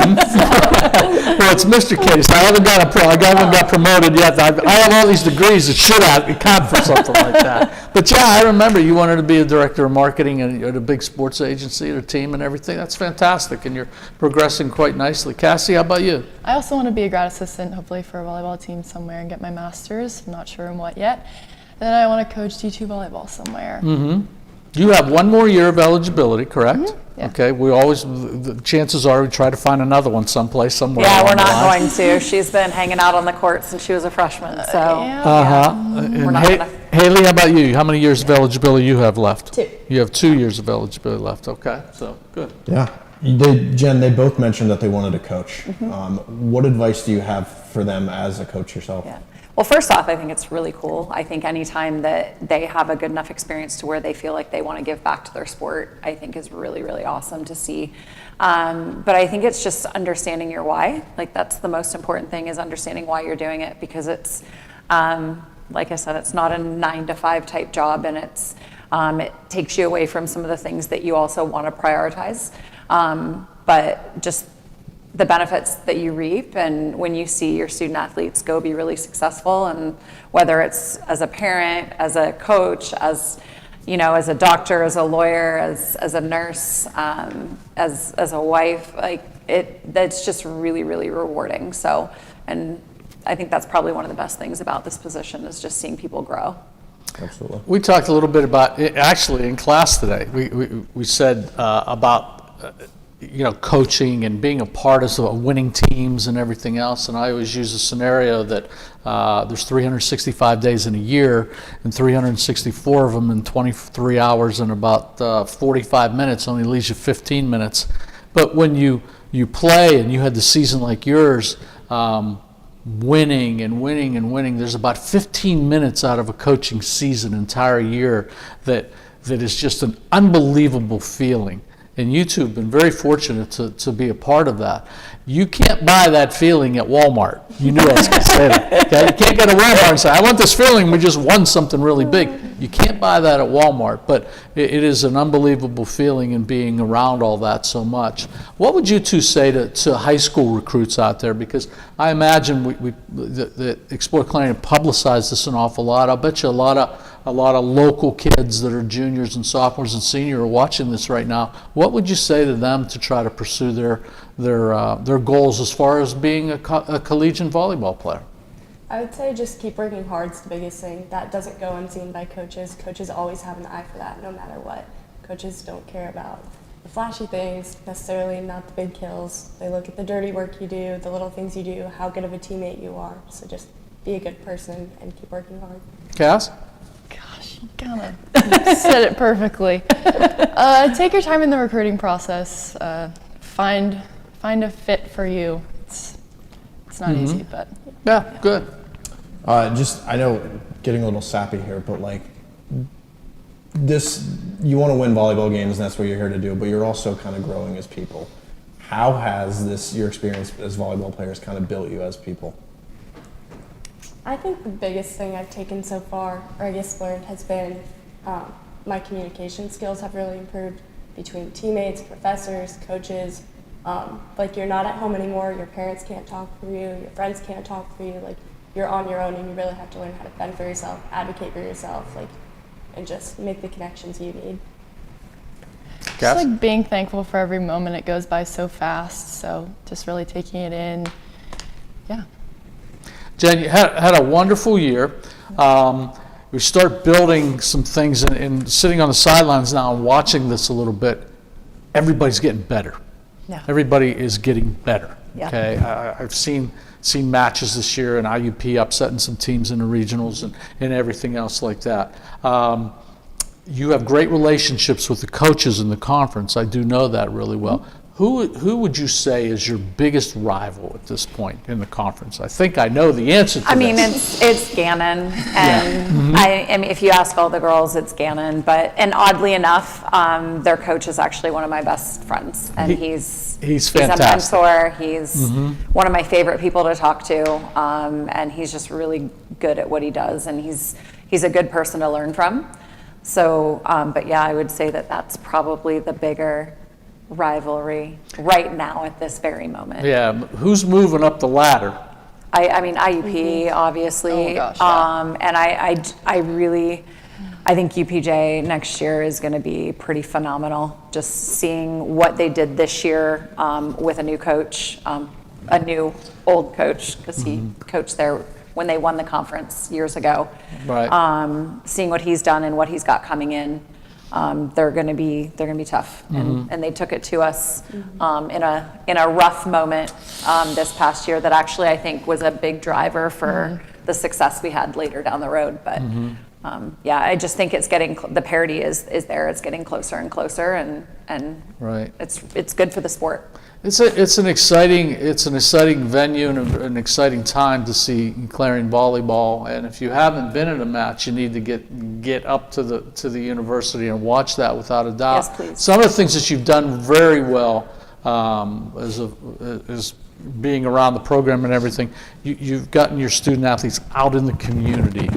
it's Mr. Case. I haven't got promoted yet. I have all these degrees that should count for something like that. But yeah, I remember you wanted to be a director of marketing at a big sports agency, or team and everything. That's fantastic, and you're progressing quite nicely. Cassie, how about you? I also want to be a grad assistant, hopefully for a volleyball team somewhere, and get my master's. I'm not sure in what yet. And then I want to coach D2 volleyball somewhere. You have one more year of eligibility, correct? Yeah. Okay, the chances are we try to find another one someplace, somewhere. Yeah, we're not going to. She's been hanging out on the court since she was a freshman, so. And Haley, how about you? How many years of eligibility you have left? 2. You have 2 years of eligibility left, okay, so good. Yeah. Jen, they both mentioned that they wanted to coach. What advice do you have for them as a coach yourself? Yeah. Well, first off, I think it's really cool. I think anytime that they have a good enough experience to where they feel like they want to give back to their sport, I think is really, really awesome to see. But I think it's just understanding your why. Like, that's the most important thing, is understanding why you're doing it, because it's, like I said, it's not a 9-to-5 type job, and it takes you away from some of the things that you also want to prioritize. But just the benefits that you reap, and when you see your student athletes go be really successful, and whether it's as a parent, as a coach, as a doctor, as a lawyer, as a nurse, as a wife, that's just really, really rewarding. So, and I think that's probably one of the best things about this position, is just seeing people grow. Absolutely. We talked a little bit about it, actually, in class today. We said about coaching and being a part of winning teams and everything else. And I always use a scenario that there's 365 days in a year, and 364 of them in 23 hours and about 45 minutes only leaves you 15 minutes. But when you play and you had the season like yours, winning and winning and winning, there's about 15 minutes out of a coaching season, entire year, that is just an unbelievable feeling. And you two have been very fortunate to be a part of that. You can't buy that feeling at Walmart. You knew I was going to say that. Okay? You can't go to Walmart and say, I want this feeling, we just won something really big. You can't buy that at Walmart, but it is an unbelievable feeling in being around all that so much. What would you two say to high school recruits out there? Because I imagine the Explore Clarion publicized this an awful lot. I'll bet you a lot of local kids that are juniors and sophomores and seniors are watching this right now. What would you say to them to try to pursue their goals as far as being a collegiate volleyball player? I would say just keep working hard is the biggest thing. That doesn't go unseen by coaches. Coaches always have an eye for that no matter what. Coaches don't care about the flashy things necessarily, not the big kills. They look at the dirty work you do, the little things you do, how good of a teammate you are. So just be a good person and keep working hard. Cass? Gosh, you kind of said it perfectly. Take your time in the recruiting process. Find a fit for you. It's not easy, but yeah, good. I know getting a little sappy here, but like this, you want to win volleyball games and that's what you're here to do, but you're also kind of growing as people. How has your experience as volleyball players kind of built you as people? I think the biggest thing I've taken so far, or I guess learned, has been my communication skills have really improved between teammates, professors, coaches. Like you're not at home anymore, your parents can't talk for you, your friends can't talk for you, like you're on your own and you really have to learn how to fend for yourself, advocate for yourself, like, and just make the connections you need. Just like being thankful for every moment. It goes by so fast, so just really taking it in. Yeah. Jen, you had a wonderful year. We start building some things and sitting on the sidelines now and watching this a little bit. Everybody's getting better. Yeah. Everybody is getting better. Yeah. Okay, I've seen matches this year and IUP upsetting some teams in the regionals and everything else like that. You have great relationships with the coaches in the conference. I do know that really well. Who would you say is your biggest rival at this point in the conference? I think I know the answer to this. I mean, it's Gannon, and I mean, if you ask all the girls, it's Gannon. And oddly enough, their coach is actually one of my best friends, and he's fantastic. a mentor. He's one of my favorite people to talk to, and he's just really good at what he does, and he's a good person to learn from. So, but yeah, I would say that that's probably the bigger rivalry right now at this very moment. Yeah, who's moving up the ladder? I mean, IUP, obviously. Oh, gosh, yeah. And I think UPJ next year is going to be pretty phenomenal. Just seeing what they did this year with a new coach, a new old coach, because he coached there when they won the conference years ago. Right. Seeing what he's done and what he's got coming in. They're going to be tough, and they took it to us in a rough moment this past year that actually I think was a big driver for the success we had later down the road. But yeah, I just think it's getting the parity is there. It's getting closer and closer, and right. It's good for the sport. It's an exciting venue and an exciting time to see Clarion volleyball. And if you haven't been at a match, you need to get up to the university and watch that without a doubt. Yes, please. Some of the things that you've done very well is being around the program and everything. You've gotten your student athletes out in the community,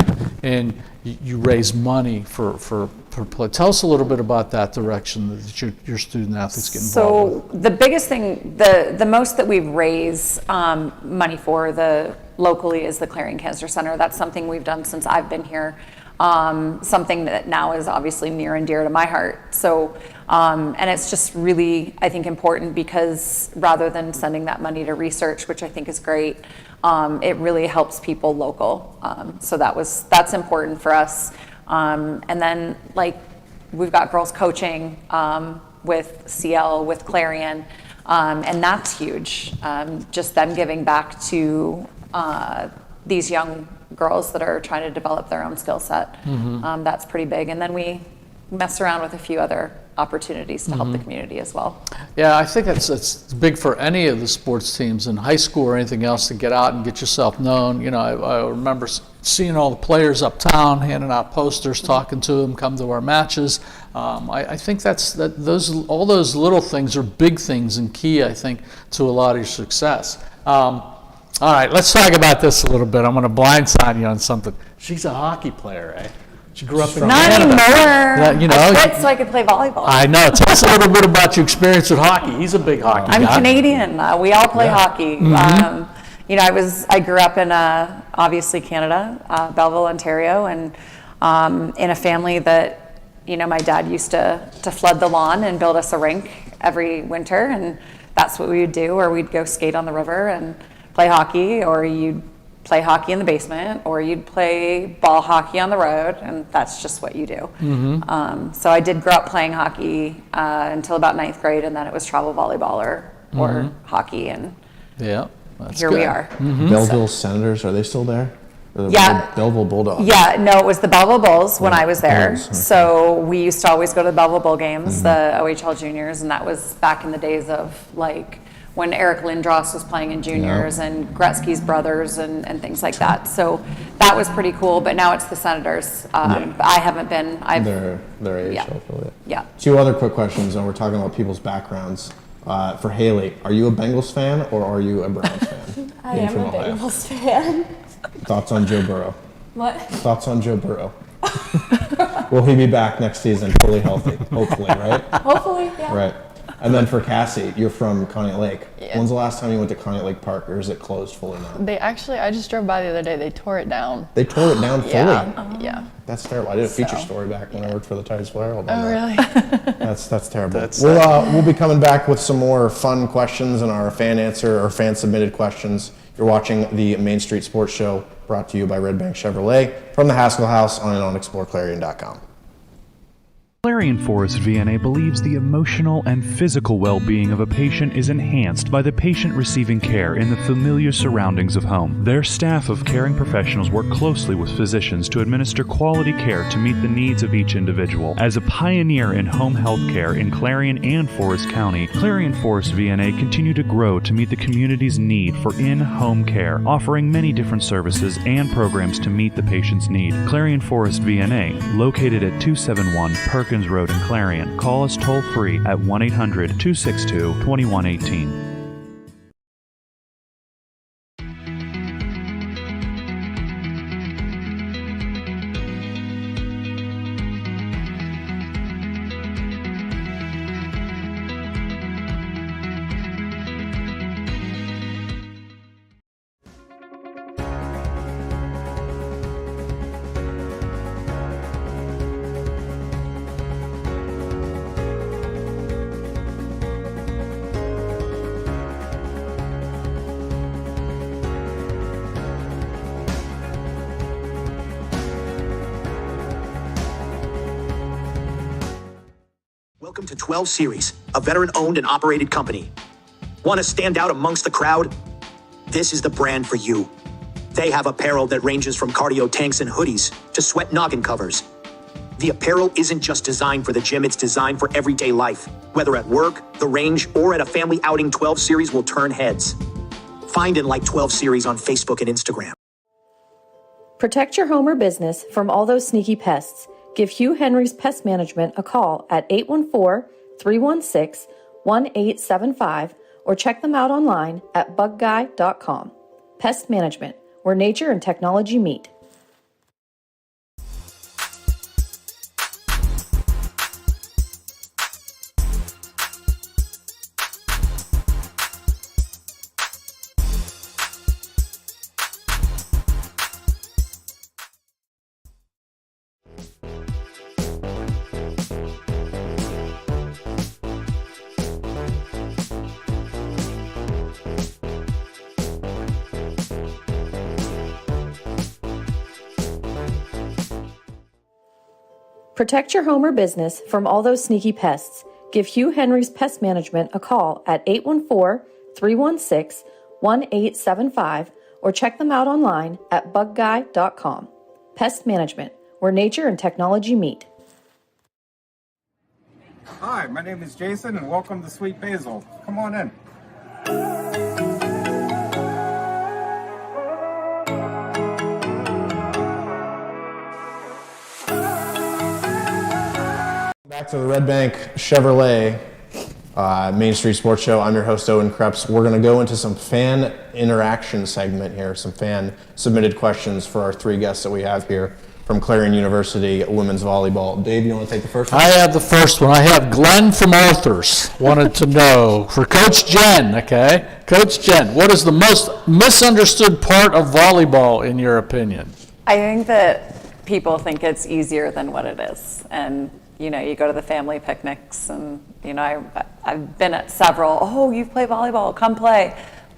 and you raise money for play. Tell us a little bit about that direction that your student athletes get involved with. So the biggest thing, the most that we've raised money for locally is the Clarion Cancer Center. That's something we've done since I've been here. Something that now is obviously near and dear to my heart. So, and it's just really, I think, important because rather than sending that money to research, which I think is great, it really helps people local. So that's important for us. And then like we've got girls coaching with CL, with Clarion, and that's huge. Just them giving back to these young girls that are trying to develop their own skill set. That's pretty big. And then we mess around with a few other opportunities to help the community as well. Yeah, I think it's big for any of the sports teams in high school or anything else to get out and get yourself known. You know, I remember seeing all the players uptown, handing out posters, talking to them, come to our matches. I think all those little things are big things and key, I think, to a lot of your success. All right, let's talk about this a little bit. I'm going to blindside you on something. She's a hockey player, eh? She grew up in Not Canada. anymore. You know, I quit so I could play volleyball. I know. Tell us a little bit about your experience with hockey. He's a big hockey guy. I'm Canadian. We all play hockey. Mm-hmm. You know, I grew up in obviously Canada, Belleville, Ontario, and in a family that, you know, my dad used to flood the lawn and build us a rink every winter, and that's what we would do, or we'd go skate on the river and play hockey, or you'd play hockey in the basement, or you'd play ball hockey on the road, and that's just what you do. Mm-hmm. So I did grow up playing hockey until about 9th grade, and then it was travel volleyball or hockey, and yeah, here we are. Mm-hmm. Belleville Senators, are they still there? Or the Yeah. Belleville Bulldogs? Yeah, no, it was the Belleville Bulls when I was there. Bulls, okay. So we used to always go to the Belleville Bull games, the OHL juniors, and that was back in the days of like when Eric Lindros was playing in juniors and Gretzky's brothers and things like that. So that was pretty cool, but now it's the Senators. I haven't been. They're AHL affiliate. Yeah. 2 other quick questions, and we're talking about people's backgrounds. For Haley, are you a Bengals fan or are you a Browns fan? I am a Bengals fan. Thoughts on Joe Burrow? What? Thoughts on Joe Burrow? Will he be back next season fully healthy? Hopefully, right? Hopefully, yeah. Right. And then for Cassie, you're from Conneaut Lake. Yeah. When's the last time you went to Conneaut Lake Park, or is it closed fully now? I just drove by the other day. They tore it down. They tore it down fully? Yeah. That's terrible. I did a feature story back when I worked for the Titusville Herald. Oh, really? That's terrible. We'll be coming back with some more fun questions and our fan submitted questions. You're watching the Main Street Sports Show, brought to you by Redbank Chevrolet from the Haskell House on and on exploreClarion.com. Clarion Forest VNA believes the emotional and physical well-being of a patient is enhanced by the patient receiving care in the familiar surroundings of home. Their staff of caring professionals work closely with physicians to administer quality care to meet the needs of each individual. As a pioneer in home health care in Clarion and Forest County, Clarion Forest VNA continue to grow to meet the community's need for in-home care, offering many different services and programs to meet the patient's need. Clarion Forest VNA, located at 271 Perkins Road in Clarion. Call us toll-free at 1-800-262-2118. Welcome to 12 Series, a veteran-owned and operated company. Want to stand out amongst the crowd? This is the brand for you. They have apparel that ranges from cardio tanks and hoodies to sweat noggin covers. The apparel isn't just designed for the gym, it's designed for everyday life. Whether at work, the range, or at a family outing, 12 Series will turn heads. Find and like 12 Series on Facebook and Instagram. Protect your home or business from all those sneaky pests. Give Hugh Henry's Pest Management a call at 814-316-1875 or check them out online at bugguy.com. Pest Management, where nature and technology meet. Protect your home or business from all those sneaky pests. Give Hugh Henry's Pest Management a call at 814-316-1875 or check them out online at bugguy.com. Pest Management, where nature and technology meet. Hi, my name is Jason, and welcome to Sweet Basil. Come on in. Back to the Redbank Chevrolet Main Street Sports Show. I'm your host, Owen Krepps. We're going to go into some fan interaction segment here, some fan submitted questions for our 3 guests that we have here. from Clarion University women's volleyball. Dave, you want to take the first one? I have the first one. I have Glenn from Arthurs wanted to know for Coach Jen, okay? Coach Jen, what is the most misunderstood part of volleyball in your opinion? I think that people think it's easier than what it is. And, you know, you go to the family picnics and, you know, I've been at several, oh, you play volleyball, come play.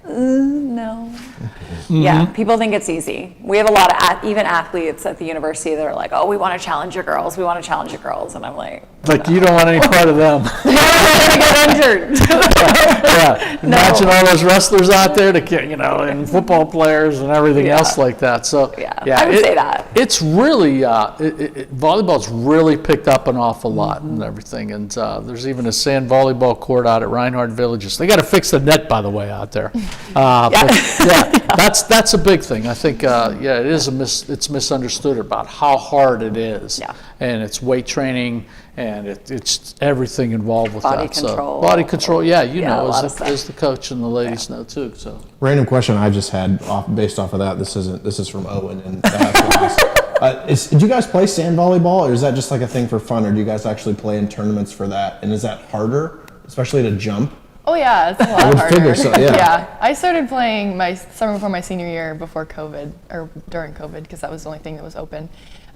No. Mm-hmm. Yeah, people think it's easy. We have a lot of even athletes at the university that are like, oh, we want to challenge your girls. We want to challenge your girls. And I'm like, Like, you don't want any part of them. they're going to get injured. Yeah. Imagine all those wrestlers out there, you know, and football players and everything else like that. So, I would say that. It's really, volleyball's really picked up an awful lot and everything. And there's even a sand volleyball court out at Reinhardt Villages. They got to fix the net, by the way, out there. But that's a big thing. I think, it is it's misunderstood about how hard it is. Yeah. And it's weight training, and it's everything involved with Body that. control. So, body control, you Yeah, know, a lot as the coach and the ladies know too. So, Random question I just had based off of that. This is from Owen and class. Do you guys play sand volleyball, or is that just like a thing for fun, or do you guys actually play in tournaments for that? And is that harder, especially to jump? Oh yeah, it's a lot I would harder. figure so, yeah. I started playing my summer before my senior year, before COVID, or during COVID, because that was the only thing that was open.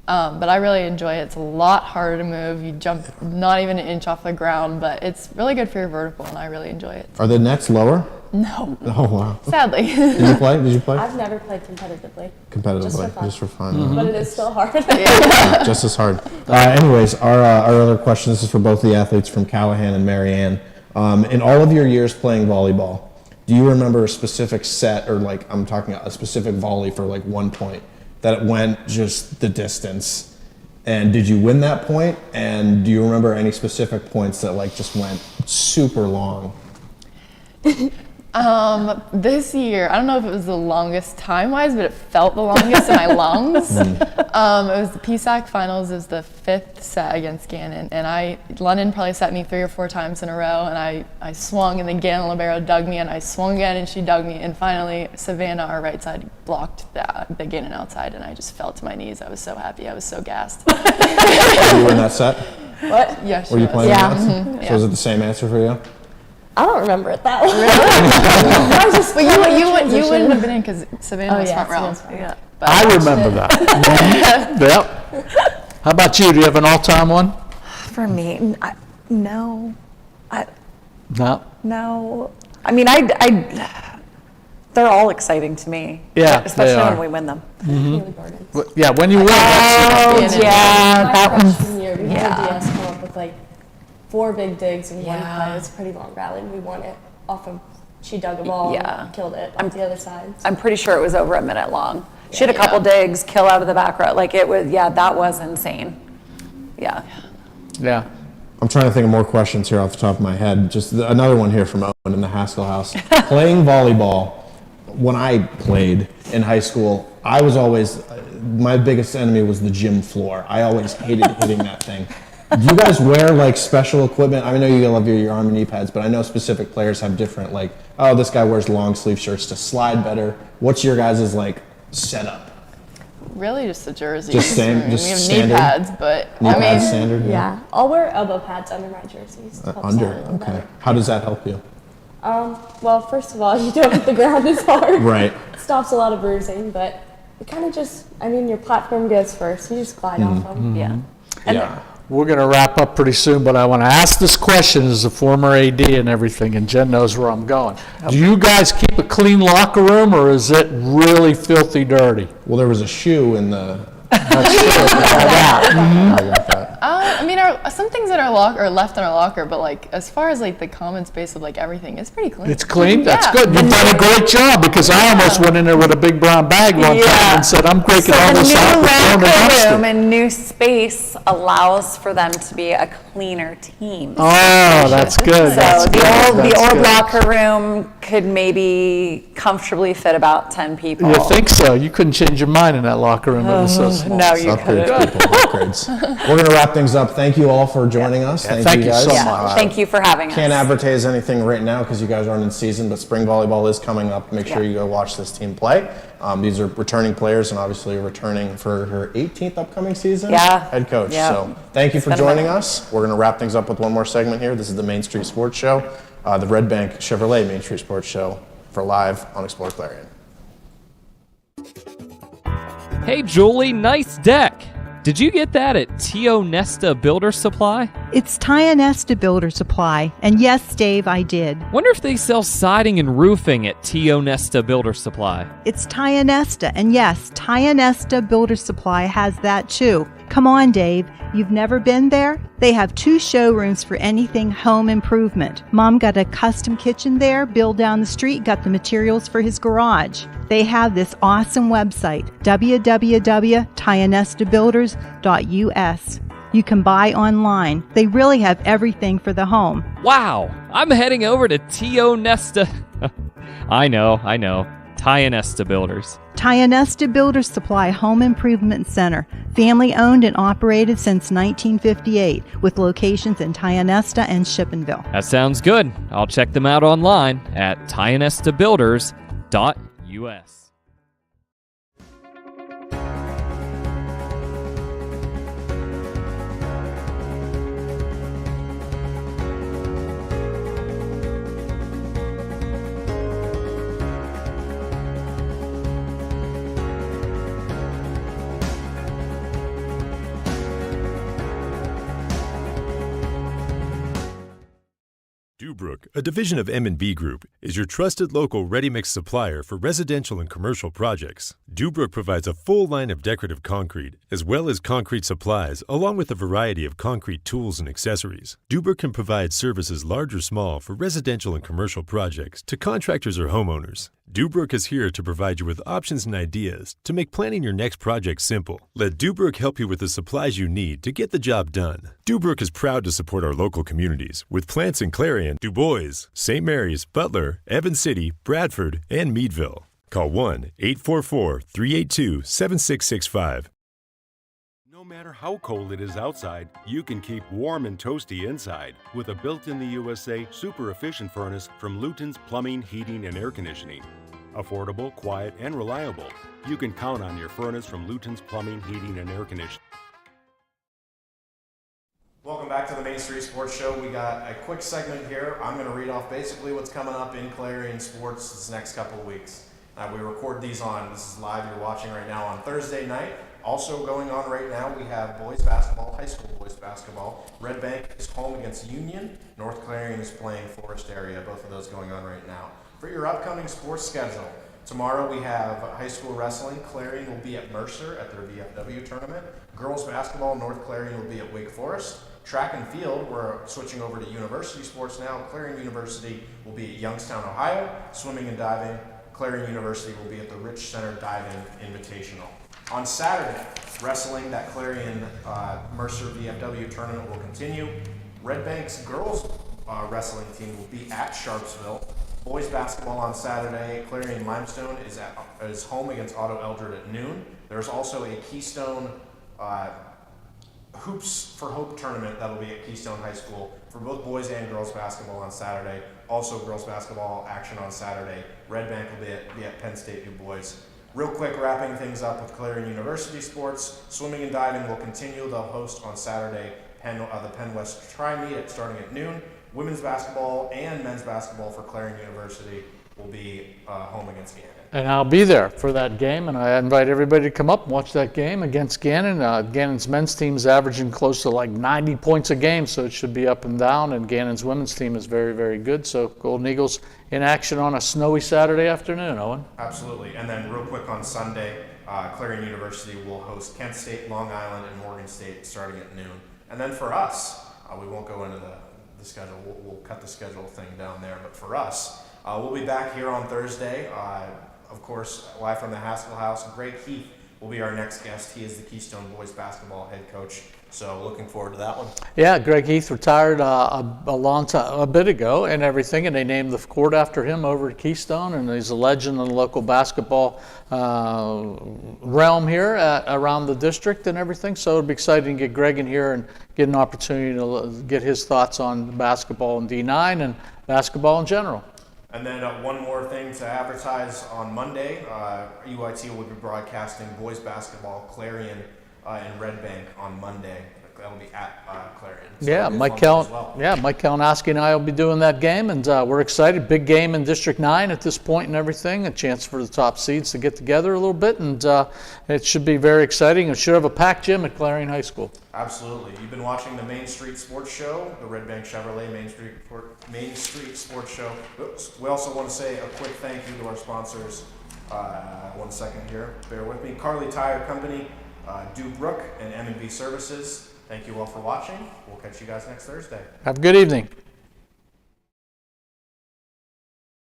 But I really enjoy it. It's a lot harder to move. You jump not even an inch off the ground, but it's really good for your vertical, and I really enjoy it. Are the nets lower? No. Oh wow. Sadly. Did you play? I've never played competitively. Just for fun. But it is still hard. Just as hard. Anyways, our other question. This is for both the athletes from Callahan and Marianne. In all of your years playing volleyball, do you remember a specific set, or like I'm talking a specific volley for like 1 point that it went just the distance? And did you win that point? And do you remember any specific points that like just went super long? This year, I don't know if it was the longest time-wise, but it felt the longest in my lungs. It was the PSAC finals. It was the 5th set against Gannon, and London probably set me 3 or 4 times in a row, and I swung, and then Gannon libero dug me, and I swung again, and she dug me, and finally Savannah, our right side, blocked the Gannon outside, and I just fell to my knees. I was so happy. I was so gassed. Were you in that set? What? Yeah, she Were you was. playing Yeah. that? Mm-hmm. So is it the same answer for you? I don't remember it that well. I was just, but you wouldn't have been in because Savannah was front row. Yeah. I remember that. Yep. How about you? Do you have an all-time one? For me, no. No. No. I mean, they're all exciting to me. Yeah, especially they are. when we win them. Mm-hmm. Yeah, when you win. That one. Freshman year, we had DS come up with like 4 big digs in one play. It was a pretty long rally, and we won it off of, she dug a ball and killed it on the other side. I'm pretty sure it was over a minute long. She had a couple digs, kill out of the back row. Like it was, that was insane. Yeah. Yeah. I'm trying to think of more questions here off the top of my head. Just another one here from Owen in the Haskell house. Playing volleyball, when I played in high school, I was always, my biggest enemy was the gym floor. I always hated hitting that thing. Do you guys wear like special equipment? I know you love your arm and knee pads, but I know specific players have different, like, oh, this guy wears long sleeve shirts to slide better. What's your guys' like setup? Really just the jersey. Just we have standard? knee pads, but Knee pads standard? Yeah. I'll wear elbow pads under my jerseys. Okay. Better. How does that help you? Well, first of all, you don't hit the ground as hard. Right. It stops a lot of bruising, but it kind of just, your platform goes first. You just glide off them. Yeah. Yeah. We're going to wrap up pretty soon, but I want to ask this question as a former AD and everything, and Jen knows where I'm going. Do you guys keep a clean locker room, or is it really filthy dirty? Well, there was a shoe in the... That's true. I got that. Some things that are left in our locker, but like as far as like the common space of like everything, it's pretty clean. It's clean? That's good. You've done a great job, because I almost went in there with a big brown bag one time and said, I'm breaking all this out. So the new locker room and new space allows for them to be a cleaner team. Oh, that's good. So the old locker room could maybe comfortably fit about 10 people. You think so? You couldn't change your mind in that locker room. It was so small. No, you couldn't. Upgrades. We're going to wrap things up. Thank you all for joining us. Yeah, Thank you guys. so Yeah, much. thank you for having us. Can't advertise anything right now because you guys aren't in season, but spring volleyball is coming up. Make sure Yeah. you go watch this team play. These are returning players and obviously returning for her 18th upcoming season. Yeah. Head coach. Yeah. So thank you for been a joining minute. us. We're going to wrap things up with one more segment here. This is the Main Street Sports Show, the Redbank Chevrolet Main Street Sports Show for live on Explore Clarion. Hey, Julie, nice deck. Did you get that at Tio Nesta Builder Supply? It's Nesta Builder Supply. And yes, Dave, I did. Wonder if they sell siding and roofing at Tio Nesta Builder Supply. It's Nesta. And yes, Nesta Builder Supply has that too. Come on, Dave. You've never been there? They have 2 showrooms for anything home improvement. Mom got a custom kitchen there. Bill down the street got the materials for his garage. They have this awesome website, www.tionestabuilders.us. You can buy online. They really have everything for the home. Wow, I'm heading over to Tio Nesta. I know. Tionesta Builders. Tionesta Builder Supply Home Improvement Center, family owned and operated since 1958, with locations in Tionesta and Shippenville. That sounds good. I'll check them out online at tionestabuilders.us. Dubrook, a division of M&B Group, is your trusted local ready-mix supplier for residential and commercial projects. Dubrook provides a full line of decorative concrete, as well as concrete supplies, along with a variety of concrete tools and accessories. Dubrook can provide services large or small for residential and commercial projects to contractors or homeowners. Dubrook is here to provide you with options and ideas to make planning your next project simple. Let Dubrook help you with the supplies you need to get the job done. Dubrook is proud to support our local communities with plants in Clarion, Du Bois, St. Mary's, Butler, Evans City, Bradford, and Meadville. Call 1-844-382-7665. No matter how cold it is outside, you can keep warm and toasty inside with a built-in-the-USA super efficient furnace from Luton's Plumbing, Heating, and Air Conditioning. Affordable, quiet, and reliable. You can count on your furnace from Luton's Plumbing, Heating, and Air Conditioning. Welcome back to the Main Street Sports Show. We got a quick segment here. I'm going to read off basically what's coming up in Clarion sports this next couple of weeks. We record these this is live, you're watching right now on Thursday night. Also going on right now, we have boys basketball, high school boys basketball. Redbank is home against Union. North Clarion is playing Forest Area. Both of those going on right now. For your upcoming sports schedule, tomorrow we have high school wrestling. Clarion will be at Mercer at their VFW tournament. Girls basketball, North Clarion will be at Wake Forest. Track and field, we're switching over to university sports now. Clarion University will be at Youngstown, Ohio. Swimming and diving, Clarion University will be at the Rich Center Diving Invitational. On Saturday, wrestling, that Clarion Mercer VFW tournament will continue. Redbank's girls wrestling team will be at Sharpsville. Boys basketball on Saturday, Clarion Limestone is home against Otto Eldred at noon. There's also a Keystone Hoops for Hope tournament that'll be at Keystone High School for both boys and girls basketball on Saturday. Also girls basketball action on Saturday. Redbank will be at Penn State Du Bois. Real quick, wrapping things up with Clarion University sports. Swimming and diving will continue. They'll host on Saturday the PennWest Tri-Meet starting at noon. Women's basketball and men's basketball for Clarion University will be home against Gannon. And I'll be there for that game, and I invite everybody to come up and watch that game against Gannon. Gannon's men's team is averaging close to like 90 points a game, so it should be up and down, and Gannon's women's team is very, very good. So Golden Eagles in action on a snowy Saturday afternoon, Owen. Absolutely. And then real quick on Sunday, Clarion University will host Kent State, Long Island, and Morgan State starting at noon. And then for us, we won't go into the schedule. We'll cut the schedule thing down there. But for us, we'll be back here on Thursday. Of course, live from the Haskell House. Greg Heath will be our next guest. He is the Keystone Boys basketball head coach. So looking forward to that one. Yeah, Greg Heath retired a bit ago and everything, and they named the court after him over at Keystone, and he's a legend in the local basketball realm here around the district and everything. So it'll be exciting to get Greg in here and get an opportunity to get his thoughts on basketball in D9 and basketball in general. And then one more thing to advertise on Monday, UIT will be broadcasting boys basketball Clarion in Redbank on Monday. That'll be at Clarion. So Yeah, Mike Kalinowski and I will be doing that game, and we're excited. Big game in District 9 at this point and everything. A chance for the top seeds to get together a little bit, and it should be very exciting. It should have a packed gym at Clarion High School. Absolutely. You've been watching the Main Street Sports Show, the Redbank Chevrolet Main Street Sports Show. Oops. We also want to say a quick thank you to our sponsors. 1 second here. Bear with me. Carly Tire Company, Dubrook, and M&B Services. Thank you all for watching. We'll catch you guys next Thursday. Have a good evening.